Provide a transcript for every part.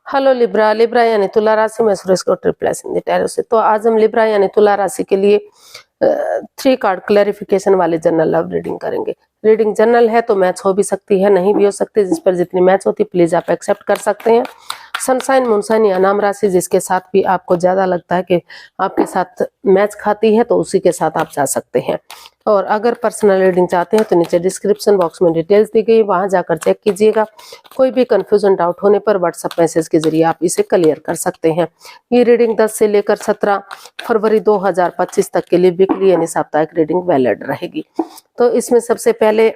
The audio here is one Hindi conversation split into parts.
Hello Libra. लिब्रा यानी तुला राशि में सुरेश को ट्रिप्लेस इन द टैरो से। तो आज हम लिब्रा यानी तुला राशि के लिए 3 कार्ड क्लैरिफिकेशन वाले जनरल लव रीडिंग करेंगे। रीडिंग जनरल है तो मैच हो भी सकती है, नहीं भी हो सकती। जिस पर जितनी मैच होती प्लीज आप एक्सेप्ट कर सकते हैं। सनसाइन मूनसाइन या नाम राशि जिसके साथ भी आपको ज्यादा लगता है कि आपके साथ मैच खाती है तो उसी के साथ आप जा सकते हैं। और अगर पर्सनल रीडिंग चाहते हैं तो नीचे डिस्क्रिप्शन बॉक्स में डिटेल्स दी गई, वहां जाकर चेक कीजिएगा। कोई भी कंफ्यूजन डाउट होने पर व्हाट्सएप मैसेज के जरिए आप इसे क्लियर कर सकते हैं। ये रीडिंग 10 से लेकर 17 फरवरी 2025 तक के लिए वीकली यानी साप्ताहिक रीडिंग वैलिड रहेगी। तो इसमें सबसे पहले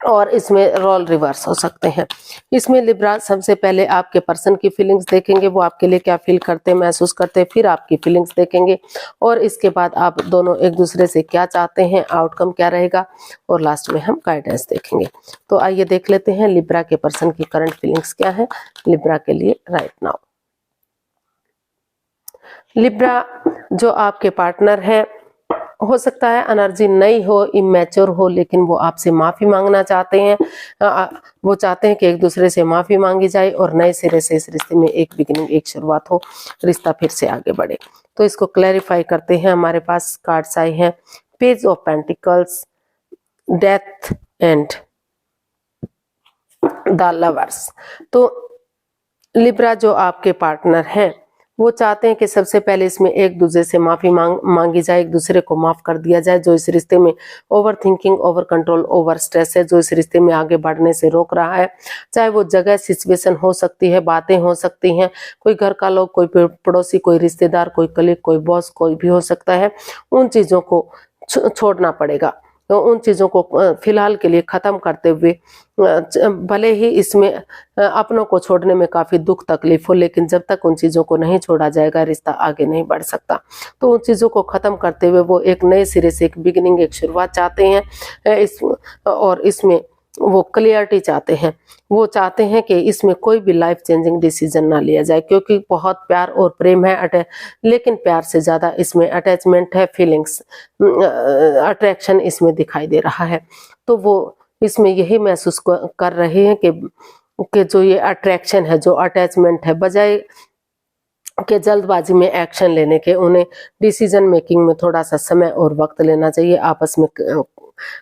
और इसमें रोल रिवर्स हो सकते हैं। इसमें लिब्रा सबसे पहले आपके पर्सन की फीलिंग्स देखेंगे, वो आपके लिए क्या फील करते हैं, महसूस करते हैं, फिर आपकी फीलिंग्स देखेंगे और इसके बाद आप दोनों एक दूसरे से क्या चाहते हैं, आउटकम क्या रहेगा और लास्ट में हम गाइडेंस देखेंगे। तो आइए देख लेते हैं लिब्रा के पर्सन की करंट फीलिंग्स क्या है लिब्रा के लिए राइट नाउ। लिब्रा जो आपके पार्टनर है, हो सकता है एनर्जी नई हो, इमेच्योर हो, लेकिन वो आपसे माफी मांगना चाहते हैं। वो चाहते हैं कि एक दूसरे से माफी मांगी जाए और नए सिरे से इस रिश्ते में एक बिगिनिंग, एक शुरुआत हो, रिश्ता फिर से आगे बढ़े। तो इसको क्लैरिफाई करते हैं। हमारे पास कार्ड्स आए हैं page of pentacles, death and the lovers. तो लिब्रा जो आपके पार्टनर हैं वो चाहते हैं कि सबसे पहले इसमें एक दूसरे से माफी मांगी जाए, एक दूसरे को माफ कर दिया जाए। जो इस रिश्ते में over thinking, over control, over stress है, जो इस रिश्ते में आगे बढ़ने से रोक रहा है, चाहे वो जगह, सिचुएशन हो सकती है, बातें हो सकती हैं, कोई घर का लोग, कोई पड़ोसी, कोई रिश्तेदार, कोई कलीग, कोई बॉस, कोई भी हो सकता है। उन चीजों को छोड़ना पड़ेगा। तो उन चीजों को फिलहाल के लिए खत्म करते हुए, भले ही इसमें अपनों को छोड़ने में काफी दुख तकलीफ हो, लेकिन जब तक उन चीजों को नहीं छोड़ा जाएगा रिश्ता आगे नहीं बढ़ सकता। तो उन चीजों को खत्म करते हुए वो एक नए सिरे से एक बिगिनिंग, एक शुरुआत चाहते हैं और इसमें वो क्लियरिटी चाहते हैं। वो चाहते हैं कि इसमें कोई भी लाइफ चेंजिंग डिसीजन ना लिया जाए, क्योंकि बहुत प्यार और प्रेम है, लेकिन प्यार से ज्यादा इसमें अटैचमेंट है, फीलिंग्स, अट्रैक्शन इसमें दिखाई दे रहा है। तो वो इसमें यही महसूस कर रहे हैं कि जो ये अट्रैक्शन है, जो अटैचमेंट है, बजाय के जल्दबाजी में एक्शन लेने के उन्हें डिसीजन मेकिंग में थोड़ा सा समय और वक्त लेना चाहिए। आपस में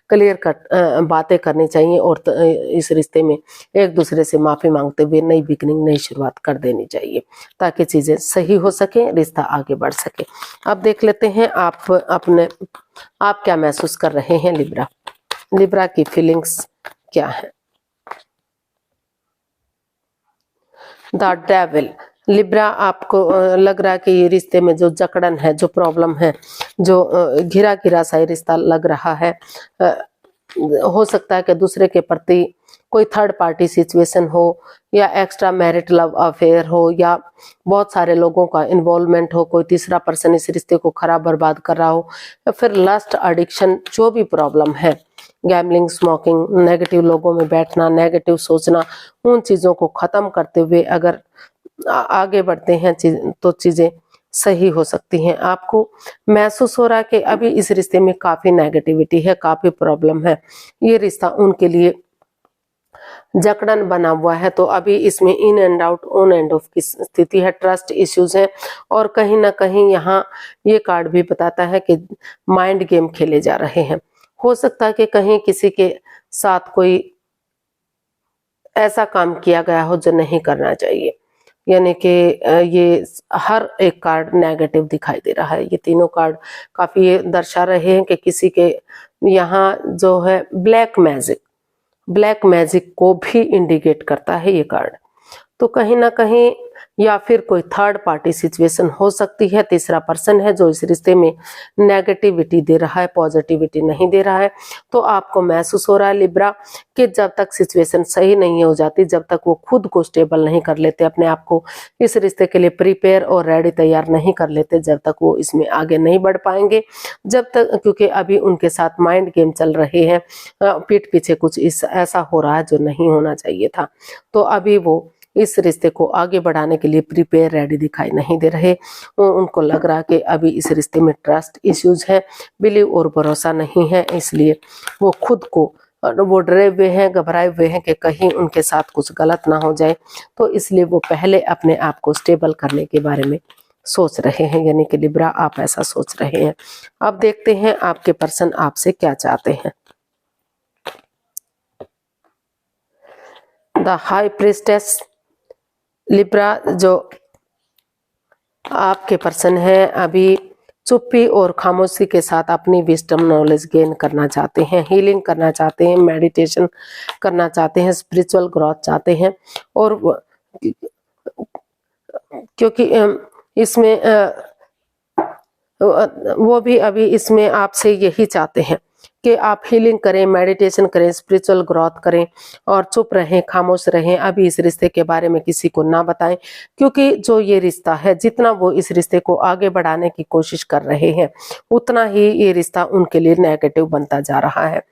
क्लियर कट बातें करनी चाहिए और इस रिश्ते में एक दूसरे से माफी मांगते हुए नई बिगनिंग, नई शुरुआत कर देनी चाहिए ताकि चीजें सही हो सके, रिश्ता आगे बढ़ सके। अब देख लेते हैं आप क्या महसूस कर रहे हैं लिब्रा। लिब्रा की फीलिंग्स क्या है। The devil. लिब्रा आपको लग रहा है कि ये रिश्ते में जो जकड़न है, जो प्रॉब्लम है, जो घिरा घिरा सा रिश्ता लग रहा है, हो सकता है कि दूसरे के प्रति कोई थर्ड पार्टी सिचुएशन हो या एक्स्ट्रा मैरिट लव अफेयर हो या बहुत सारे लोगों का इन्वॉल्वमेंट हो, कोई तीसरा पर्सन इस रिश्ते को खराब बर्बाद कर रहा हो, या फिर लस्ट, एडिक्शन, जो भी प्रॉब्लम है, गैम्बलिंग, स्मोकिंग, नेगेटिव लोगों में बैठना, नेगेटिव सोचना, उन चीजों को खत्म करते हुए अगर आगे बढ़ते हैं तो चीजें सही हो सकती हैं। आपको महसूस हो रहा है कि अभी इस रिश्ते में काफी नेगेटिविटी है, काफी प्रॉब्लम है, ये रिश्ता उनके लिए जकड़न बना हुआ है। तो अभी इसमें in and out, on end of की स्थिति है, ट्रस्ट इश्यूज है और कहीं ना कहीं यहाँ ये कार्ड भी बताता है कि माइंड गेम खेले जा रहे हैं। हो सकता है कि कहीं किसी के साथ कोई ऐसा काम किया गया हो जो नहीं करना चाहिए, यानी कि ये हर एक कार्ड नेगेटिव दिखाई दे रहा है। ये तीनों कार्ड काफी ये दर्शा रहे हैं कि किसी के यहाँ जो है ब्लैक मैजिक को भी इंडिकेट करता है ये कार्ड। तो कहीं ना कहीं या फिर कोई थर्ड पार्टी सिचुएशन हो सकती है, तीसरा पर्सन है जो इस रिश्ते में नेगेटिविटी दे रहा है, पॉजिटिविटी नहीं दे रहा है। तो आपको महसूस हो रहा है लिब्रा कि जब तक सिचुएशन सही नहीं हो जाती, जब तक वो खुद को स्टेबल नहीं कर लेते, अपने आप को इस रिश्ते के लिए प्रिपेयर और रेडी तैयार नहीं कर लेते, जब तक वो इसमें आगे नहीं बढ़ पाएंगे। जब तक, क्योंकि अभी उनके साथ माइंड गेम चल रहे हैं, पीठ पीछे कुछ ऐसा हो रहा है जो नहीं होना चाहिए था। तो अभी वो इस रिश्ते को आगे बढ़ाने के लिए प्रिपेयर, रेडी दिखाई नहीं दे रहे। उनको लग रहा कि अभी इस रिश्ते में ट्रस्ट इश्यूज है, बिलीव और भरोसा नहीं है, इसलिए वो खुद को और वो डरे हुए हैं, घबराए हुए हैं कि कहीं उनके साथ कुछ गलत ना हो जाए, तो इसलिए वो पहले अपने आप को स्टेबल करने के बारे में सोच रहे हैं, यानी कि लिब्रा आप ऐसा सोच रहे हैं। अब देखते हैं आपके पर्सन आपसे क्या चाहते हैं। द हाई प्रीस्टेस, लिब्रा जो आपके पर्सन है अभी चुप्पी और खामोशी के साथ अपनी विजडम नॉलेज गेन करना चाहते हैं, हीलिंग करना चाहते हैं, मेडिटेशन करना चाहते हैं, स्पिरिचुअल ग्रोथ चाहते हैं। और क्योंकि इसमें वो भी अभी इसमें आपसे यही चाहते हैं कि आप हीलिंग करें, मेडिटेशन करें, स्पिरिचुअल ग्रोथ करें और चुप रहें, खामोश रहें, अभी इस रिश्ते के बारे में किसी को ना बताएं, क्योंकि जो ये रिश्ता है, जितना वो इस रिश्ते को आगे बढ़ाने की कोशिश कर रहे हैं उतना ही ये रिश्ता उनके लिए नेगेटिव बनता जा रहा है।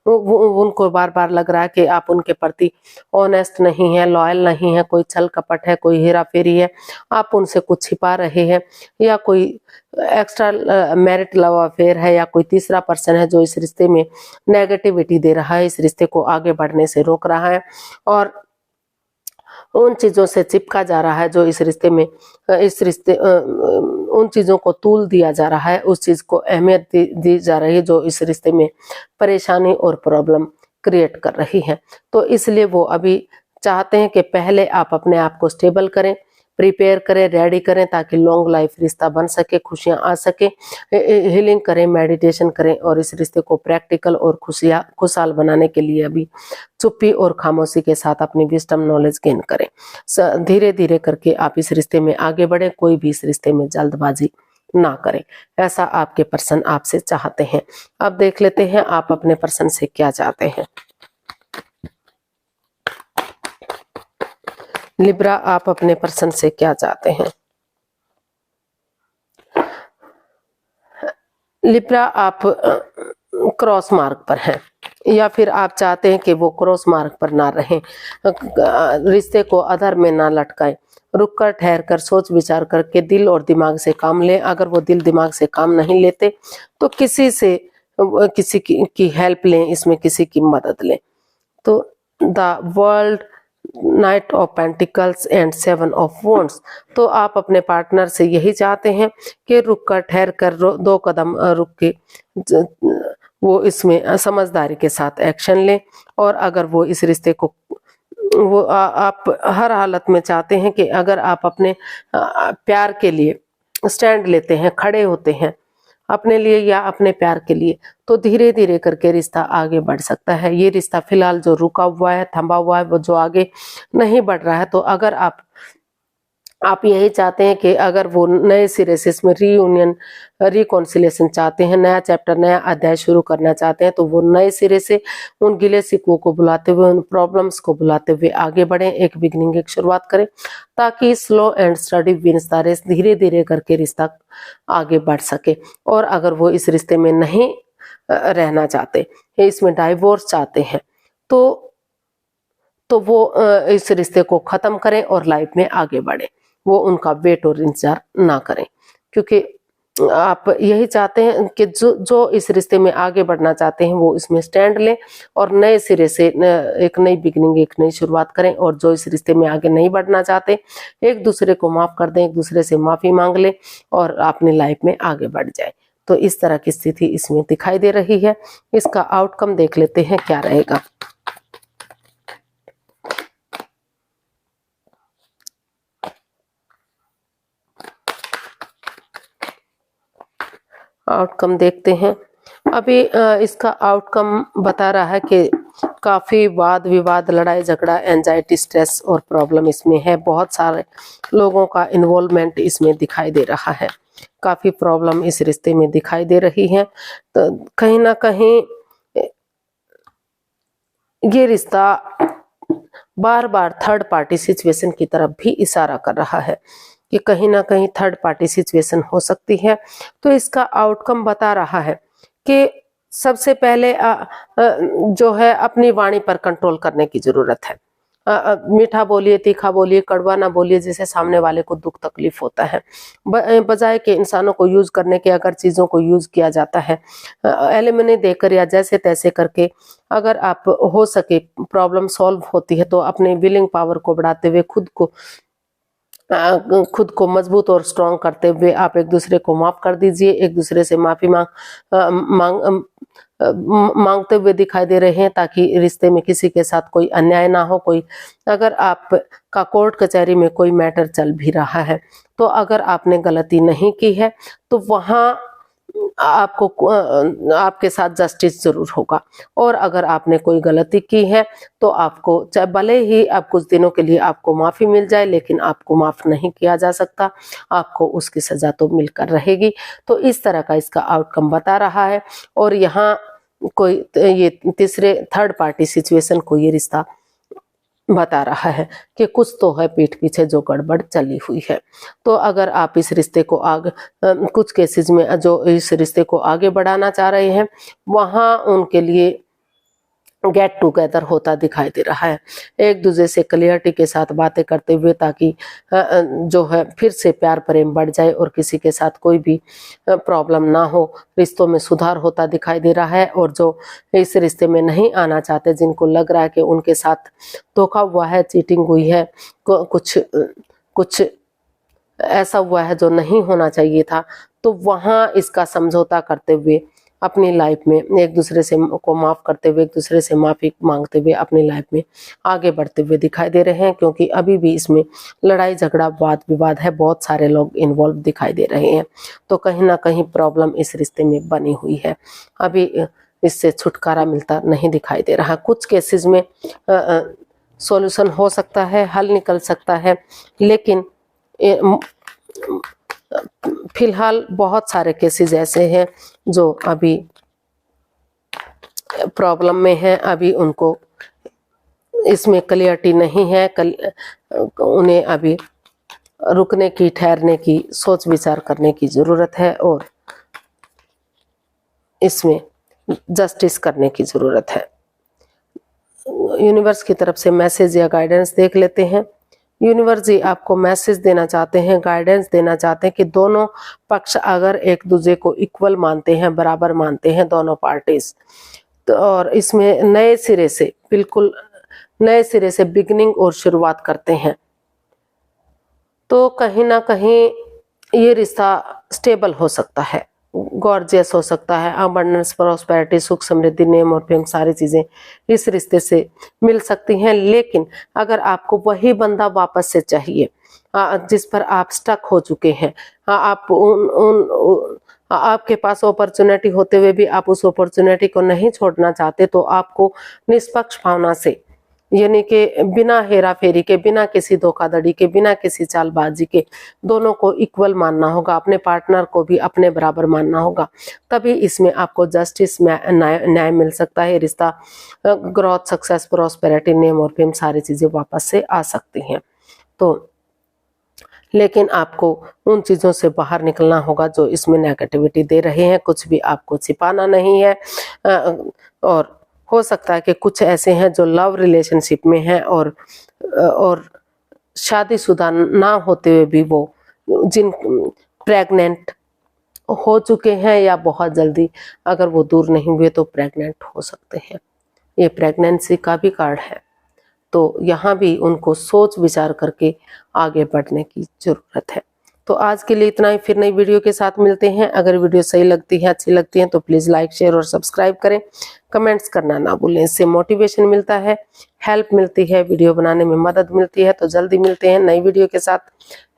उनको बार बार लग रहा है कि आप उनके प्रति ऑनेस्ट नहीं है, लॉयल नहीं है, कोई छल कपट है, कोई हेरा फेरी है, आप उनसे कुछ छिपा रहे हैं, या कोई एक्स्ट्रा मैरिट लव अफेयर है, या कोई तीसरा पर्सन है जो इस रिश्ते में नेगेटिविटी दे रहा है, इस रिश्ते को आगे बढ़ने से रोक रहा है और उन चीजों से चिपका जा रहा है जो इस रिश्ते में उन चीजों को तूल दिया जा रहा है, उस चीज को अहमियत दी जा रही है जो इस रिश्ते में परेशानी और प्रॉब्लम क्रिएट कर रही है। तो इसलिए वो अभी चाहते हैं कि पहले आप अपने आप को स्टेबल करें, प्रिपेयर करें, रेडी करें, ताकि लॉन्ग लाइफ रिश्ता बन सके, खुशियां आ सके, हीलिंग करें, मेडिटेशन करें और इस रिश्ते को प्रैक्टिकल और खुशहाल बनाने के लिए अभी चुप्पी और खामोशी के साथ अपनी विजडम नॉलेज गेन करें। धीरे धीरे करके आप इस रिश्ते में आगे बढ़े, कोई भी इस रिश्ते में जल्दबाजी ना करें, ऐसा आपके पर्सन आपसे चाहते हैं। अब देख लेते हैं आप अपने पर्सन से क्या चाहते हैं। लिब्रा आप अपने पर्सन से क्या चाहते हैं। लिब्रा आप क्रॉस मार्ग पर हैं, या फिर आप चाहते हैं कि वो क्रॉस मार्ग पर ना रहें, रिश्ते को अधर में ना लटकाएं, रुक कर ठहर कर सोच विचार करके दिल और दिमाग से काम लें। अगर वो दिल दिमाग से काम नहीं लेते तो किसी की हेल्प लें, इसमें किसी की मदद लें। तो the world, night of pentacles and 7 of wands, तो आप अपने पार्टनर से यही चाहते हैं कि रुक कर ठहर कर 2 कदम रुक के वो इसमें समझदारी के साथ एक्शन लें। और अगर वो इस रिश्ते को आप हर हालत में चाहते हैं कि अगर आप अपने प्यार के लिए स्टैंड लेते हैं, खड़े होते हैं अपने लिए या अपने प्यार के लिए, तो धीरे धीरे करके रिश्ता आगे बढ़ सकता है। ये रिश्ता फिलहाल जो रुका हुआ है, थमा हुआ है, वो जो आगे नहीं बढ़ रहा है, तो अगर आप यही चाहते हैं कि अगर वो नए सिरे से इसमें रीयूनियन, रिकॉन्सिलेशन चाहते हैं, नया चैप्टर, नया अध्याय शुरू करना चाहते हैं, तो वो नए सिरे से उन गिले शिकवों को बुलाते हुए, उन प्रॉब्लम्स को बुलाते हुए आगे बढ़ें, एक बिगनिंग, एक शुरुआत करें, ताकि slow and study wins the race, धीरे धीरे करके रिश्ता आगे बढ़ सके। और अगर वो इस रिश्ते में नहीं रहना चाहते, इसमें डाइवोर्स चाहते हैं, तो वो इस रिश्ते को खत्म करें और लाइफ में आगे बढ़े, वो उनका वेट और इंतजार ना करें, क्योंकि आप यही चाहते हैं कि जो इस रिश्ते में आगे बढ़ना चाहते हैं वो इसमें स्टैंड लें और नए सिरे से एक नई बिगनिंग, एक नई शुरुआत करें। और जो इस रिश्ते में आगे नहीं बढ़ना चाहते, एक दूसरे को माफ कर दें, एक दूसरे से माफी मांग लें और अपनी लाइफ में आगे बढ़ जाए। तो इस तरह की स्थिति इसमें दिखाई दे रही है। इसका आउटकम देख लेते हैं क्या रहेगा। आउटकम देखते हैं। अभी इसका आउटकम बता रहा है कि काफी वाद विवाद, लड़ाई झगड़ा, एंजाइटी, स्ट्रेस और प्रॉब्लम इसमें है। बहुत सारे लोगों का इन्वॉल्वमेंट इसमें दिखाई दे रहा है, काफी प्रॉब्लम इस रिश्ते में दिखाई दे रही है। तो कहीं ना कहीं ये रिश्ता बार बार थर्ड पार्टी सिचुएशन की तरफ भी इशारा कर रहा है कि कहीं ना कहीं थर्ड पार्टी सिचुएशन हो सकती है। तो इसका आउटकम बता रहा है कि सबसे पहले जो है अपनी वाणी पर कंट्रोल करने की जरूरत है। मीठा बोलिए, तीखा बोलिए, कड़वा ना बोलिए, जिससे सामने वाले को दुख तकलीफ होता है। बजाय के इंसानों को यूज करने के अगर चीजों को यूज किया जाता है एलिमनी देकर या जैसे तैसे करके, अगर आप हो सके प्रॉब्लम सॉल्व होती है तो अपने विलिंग पावर को बढ़ाते हुए खुद को मजबूत और स्ट्रांग करते हुए आप एक दूसरे को माफ कर दीजिए। एक दूसरे से माफी मांगते हुए दिखाई दे रहे हैं, ताकि रिश्ते में किसी के साथ कोई अन्याय ना हो। कोई अगर आप का कोर्ट कचहरी में कोई मैटर चल भी रहा है तो अगर आपने गलती नहीं की है तो वहां आपको आपके साथ जस्टिस जरूर होगा। और अगर आपने कोई गलती की है तो आपको, चाहे भले ही आप कुछ दिनों के लिए आपको माफी मिल जाए, लेकिन आपको माफ नहीं किया जा सकता, आपको उसकी सजा तो मिलकर रहेगी। तो इस तरह का इसका आउटकम बता रहा है। और यहाँ कोई ये थर्ड पार्टी सिचुएशन को ये रिश्ता बता रहा है कि कुछ तो है पीठ पीछे जो गड़बड़ चली हुई है। तो अगर आप इस रिश्ते को आगे, कुछ केसेस में जो इस रिश्ते को आगे बढ़ाना चाह रहे हैं, वहां उनके लिए गेट टुगेदर होता दिखाई दे रहा है, एक दूसरे से क्लियरिटी के साथ बातें करते हुए, ताकि जो है फिर से प्यार प्रेम बढ़ जाए और किसी के साथ कोई भी प्रॉब्लम ना हो, रिश्तों में सुधार होता दिखाई दे रहा है। और जो इस रिश्ते में नहीं आना चाहते, जिनको लग रहा है कि उनके साथ धोखा हुआ है, चीटिंग हुई है, कुछ ऐसा हुआ है जो नहीं होना चाहिए था, तो वहां इसका समझौता करते हुए अपनी लाइफ में एक दूसरे से को माफ करते हुए, एक दूसरे से माफी मांगते हुए अपनी लाइफ में आगे बढ़ते हुए दिखाई दे रहे हैं। क्योंकि अभी भी इसमें लड़ाई झगड़ा वाद विवाद है, बहुत सारे लोग इन्वॉल्व दिखाई दे रहे हैं। तो कहीं ना कहीं प्रॉब्लम इस रिश्ते में बनी हुई है, अभी इससे छुटकारा मिलता नहीं दिखाई दे रहा। कुछ केसेस में सॉल्यूशन हो सकता है, हल निकल सकता है, लेकिन फिलहाल बहुत सारे केसेस ऐसे हैं जो अभी प्रॉब्लम में हैं, अभी उनको इसमें क्लियरिटी नहीं है, उन्हें अभी रुकने की, ठहरने की, सोच विचार करने की जरूरत है और इसमें जस्टिस करने की जरूरत है। यूनिवर्स की तरफ से मैसेज या गाइडेंस देख लेते हैं। यूनिवर्स जी आपको मैसेज देना चाहते हैं, गाइडेंस देना चाहते हैं कि दोनों पक्ष अगर एक दूसरे को इक्वल मानते हैं, बराबर मानते हैं दोनों पार्टीज, तो और इसमें नए सिरे से, बिल्कुल नए सिरे से बिगिनिंग और शुरुआत करते हैं, तो कहीं ना कहीं ये रिश्ता स्टेबल हो सकता है, गॉर्जियस हो सकता है। अबंडेंस, प्रॉस्पेरिटी, सुख समृद्धि, नेम और फेम, सारी चीजें इस रिश्ते से मिल सकती हैं। लेकिन अगर आपको वही बंदा वापस से चाहिए जिस पर आप स्टक हो चुके हैं, आप आपके पास अपॉर्चुनिटी होते हुए भी आप उस अपॉर्चुनिटी को नहीं छोड़ना चाहते, तो आपको निष्पक्ष भावना से, यानी कि बिना हेरा फेरी के, बिना किसी धोखाधड़ी के, बिना किसी चालबाजी के दोनों को इक्वल मानना होगा, अपने पार्टनर को भी अपने बराबर मानना होगा। तभी इसमें आपको जस्टिस में न्याय मिल सकता है। रिश्ता, ग्रोथ, सक्सेस, प्रॉस्पेरिटी, नेम और फेम, सारी चीजें वापस से आ सकती हैं। तो लेकिन आपको उन चीजों से बाहर निकलना होगा जो इसमें नेगेटिविटी दे रहे हैं। कुछ भी आपको छिपाना नहीं है। और हो सकता है कि कुछ ऐसे हैं जो लव रिलेशनशिप में हैं और शादीशुदा ना होते हुए भी वो जिन प्रेग्नेंट हो चुके हैं, या बहुत जल्दी अगर वो दूर नहीं हुए तो प्रेग्नेंट हो सकते हैं। ये प्रेगनेंसी का भी कार्ड है। तो यहाँ भी उनको सोच विचार करके आगे बढ़ने की जरूरत है। तो आज के लिए इतना ही, फिर नई वीडियो के साथ मिलते हैं। अगर वीडियो सही लगती है, अच्छी लगती है, तो प्लीज़ लाइक, शेयर और सब्सक्राइब करें। कमेंट्स करना ना भूलें, इससे मोटिवेशन मिलता है, हेल्प मिलती है, वीडियो बनाने में मदद मिलती है। तो जल्दी मिलते हैं नई वीडियो के साथ।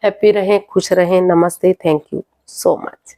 हैप्पी रहें, खुश रहें। नमस्ते, थैंक यू सो मच।